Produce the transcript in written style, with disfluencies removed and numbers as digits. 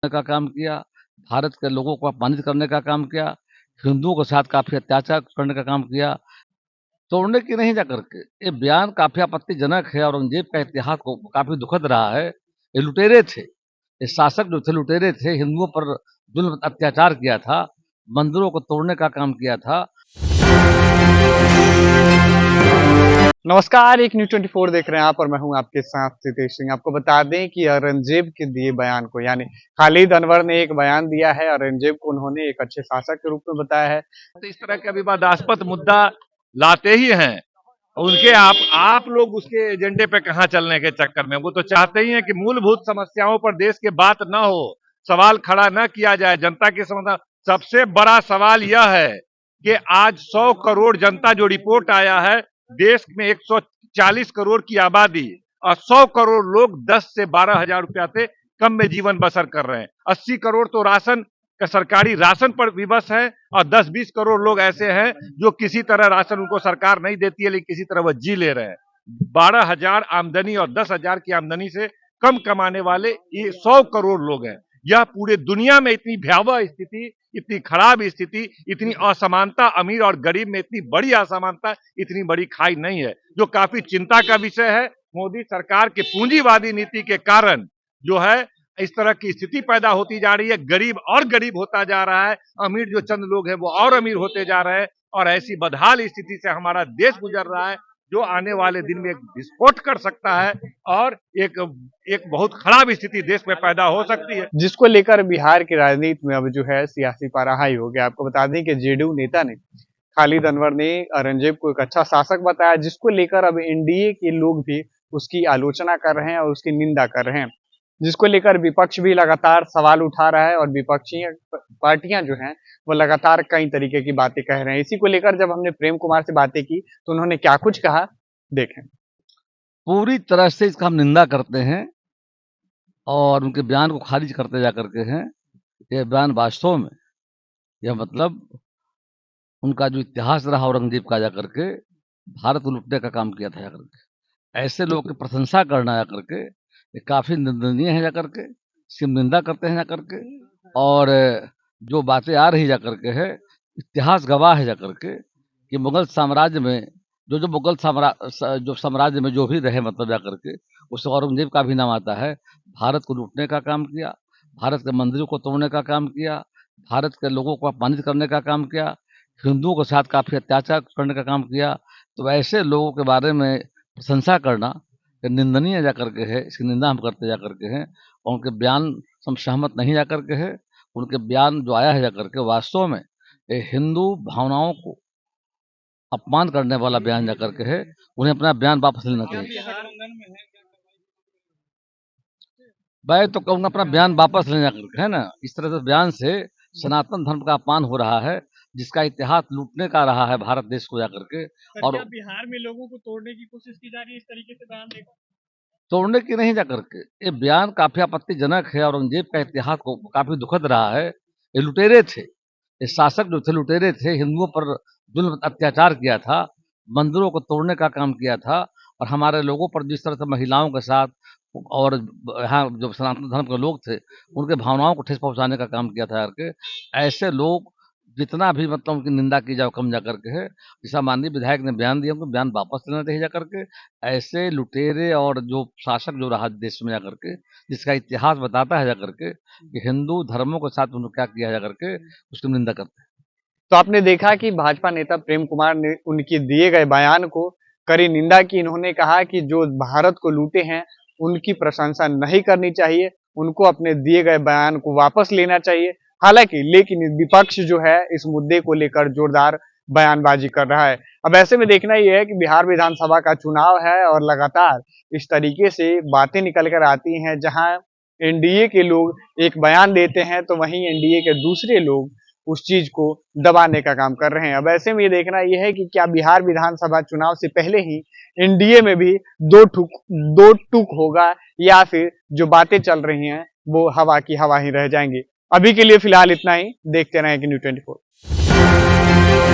का काम किया, भारत के लोगों को अपमानित करने का काम किया, हिंदुओं के साथ काफ़ी अत्याचार करने का काम किया। तोड़ने की नहीं जा करके ये बयान काफ़ी आपत्तिजनक है। औरंगज़ेब का इतिहास को काफ़ी दुखद रहा है। ये लुटेरे थे, ये शासक जो थे लुटेरे थे, हिंदुओं पर जुल्म अत्याचार किया था, मंदिरों को तोड़ने का काम किया था। नमस्कार, एक न्यूज़ 24 देख रहे हैं आप और मैं हूं आपके साथ सितेश सिंह। आपको बता दें कि औरंगजेब के दिए बयान को यानी खालिद अनवर ने एक बयान दिया है। औरंगजेब को उन्होंने एक अच्छे शासक के रूप में बताया है। तो इस तरह का विवादास्पद मुद्दा लाते ही हैं उनके आप लोग उसके एजेंडे पे कहां चलने के चक्कर में। वो तो चाहते ही हैं कि मूलभूत समस्याओं पर देश के बात ना हो, सवाल खड़ा ना किया जाए, जनता की समस्या। सबसे बड़ा सवाल यह है कि आज 100 करोड़ जनता, जो रिपोर्ट आया है, देश में 140 करोड़ की आबादी और 100 करोड़ लोग 10 से 12 हजार रुपया से कम में जीवन बसर कर रहे हैं। 80 करोड़ तो राशन का सरकारी राशन पर विवश है और 10-20 करोड़ लोग ऐसे हैं जो किसी तरह राशन उनको सरकार नहीं देती है, लेकिन किसी तरह वह जी ले रहे हैं। 12,000 आमदनी और 10,000 की आमदनी से कम कमाने वाले ये 100 करोड़ लोग हैं। यह पूरे दुनिया में इतनी भयावह स्थिति, इतनी खराब स्थिति, इतनी असमानता, अमीर और गरीब में इतनी बड़ी असमानता, इतनी बड़ी खाई नहीं है, जो काफी चिंता का विषय है। मोदी सरकार के पूंजीवादी नीति के कारण जो है इस तरह की स्थिति पैदा होती जा रही है। गरीब और गरीब होता जा रहा है, अमीर जो चंद लोग हैं वो और अमीर होते जा रहे हैं, और ऐसी बदहाल स्थिति से हमारा देश गुजर रहा है जो आने वाले दिन में एक विस्फोट कर सकता है और एक बहुत खराब स्थिति देश में पैदा हो सकती है, जिसको लेकर बिहार की राजनीति में अब जो है सियासी पारा हाई हो गया। आपको बता दें कि जेडीयू नेता ने खालिद अनवर ने औरंगजेब को एक अच्छा शासक बताया, जिसको लेकर अब एनडीए के लोग भी उसकी आलोचना कर रहे हैं और उसकी निंदा कर रहे हैं, जिसको लेकर विपक्ष भी लगातार सवाल उठा रहा है और विपक्षी पार्टियां जो हैं वो लगातार कई तरीके की बातें कह रहे हैं। इसी को लेकर जब हमने प्रेम कुमार से बातें की तो उन्होंने क्या कुछ कहा, देखें। पूरी तरह से इसका हम निंदा करते हैं और उनके बयान को खारिज करते जा करके हैं। यह बयान वास्तव में यह मतलब उनका जो इतिहास रहा औरंगजेब का, जा करके भारत को लूटने का काम किया था, जा करके ऐसे लोगों की प्रशंसा करना जा करके ये काफ़ी निंदनीय है। जा करके इसकी निंदा करते हैं जा करके, और जो बातें आ रही जा करके है, इतिहास गवाह है जा करके कि मुगल साम्राज्य में जो मुगल साम्राज्य में जो भी रहे, मतलब जा करके उससे औरंगजेब का भी नाम आता है। भारत को लूटने का काम किया, भारत के मंदिरों को तोड़ने का काम किया, भारत के लोगों को अपमानित करने का काम किया, हिंदुओं के साथ काफ़ी अत्याचार करने का काम किया। तो ऐसे लोगों के बारे में प्रशंसा करना निंदनीय जा करके है, इसकी निंदा हम करते जा करके हैं और उनके बयान से हम सहमत नहीं जा करके है। उनके बयान जो आया है जा करके वास्तव में ये हिंदू भावनाओं को अपमान करने वाला बयान जा करके है। उन्हें अपना बयान वापस लेना चाहिए। मैं तो कहूँगा अपना बयान वापस लेने जा करके, है ना। इस तरह से बयान से सनातन धर्म का अपमान हो रहा है, जिसका इतिहास लूटने का रहा है भारत देश को जा करके। और बिहार में लोगों को तोड़ने की कोशिश की जा रही है इस तरीके से बयान देकर? तोड़ने की नहीं जा करके ये बयान काफ़ी आपत्तिजनक है। औरंगजेब का इतिहास को काफ़ी दुखद रहा है। ये लुटेरे थे, ये शासक जो थे लुटेरे थे, हिंदुओं पर जुल्म अत्याचार किया था, मंदिरों को तोड़ने का काम किया था, और हमारे लोगों पर जिस तरह से महिलाओं के साथ और यहाँ जो सनातन धर्म के लोग थे उनके भावनाओं को ठेस पहुँचाने का काम किया था करके। ऐसे लोग जितना भी मतलब उनकी निंदा की जाए कम जा करके है। जैसा माननीय विधायक ने बयान दिया, उनको बयान वापस लेना चाहिए जा करके। ऐसे लुटेरे और जो शासक जो रहा देश में जा करके, जिसका इतिहास बताता है जा करके कि हिंदू धर्मों के साथ उन्होंने क्या किया जा करके, उसकी निंदा करते हैं। तो आपने देखा कि भाजपा नेता प्रेम कुमार ने उनके दिए गए बयान को कड़ी निंदा की। इन्होंने कहा कि जो भारत को लूटे हैं उनकी प्रशंसा नहीं करनी चाहिए, उनको अपने दिए गए बयान को वापस लेना चाहिए। हालांकि लेकिन विपक्ष जो है इस मुद्दे को लेकर जोरदार बयानबाजी कर रहा है। अब ऐसे में देखना यह है कि बिहार विधानसभा का चुनाव है और लगातार इस तरीके से बातें निकल कर आती हैं, जहां एनडीए के लोग एक बयान देते हैं तो वहीं एनडीए के दूसरे लोग उस चीज को दबाने का काम कर रहे हैं। अब ऐसे में ये देखना यह है कि क्या बिहार विधानसभा चुनाव से पहले ही एनडीए में भी दो टूक होगा, या फिर जो बातें चल रही हैं वो हवा की हवा ही रह जाएंगी। अभी के लिए फिलहाल इतना ही। देखते रहें कि न्यूज़ 24।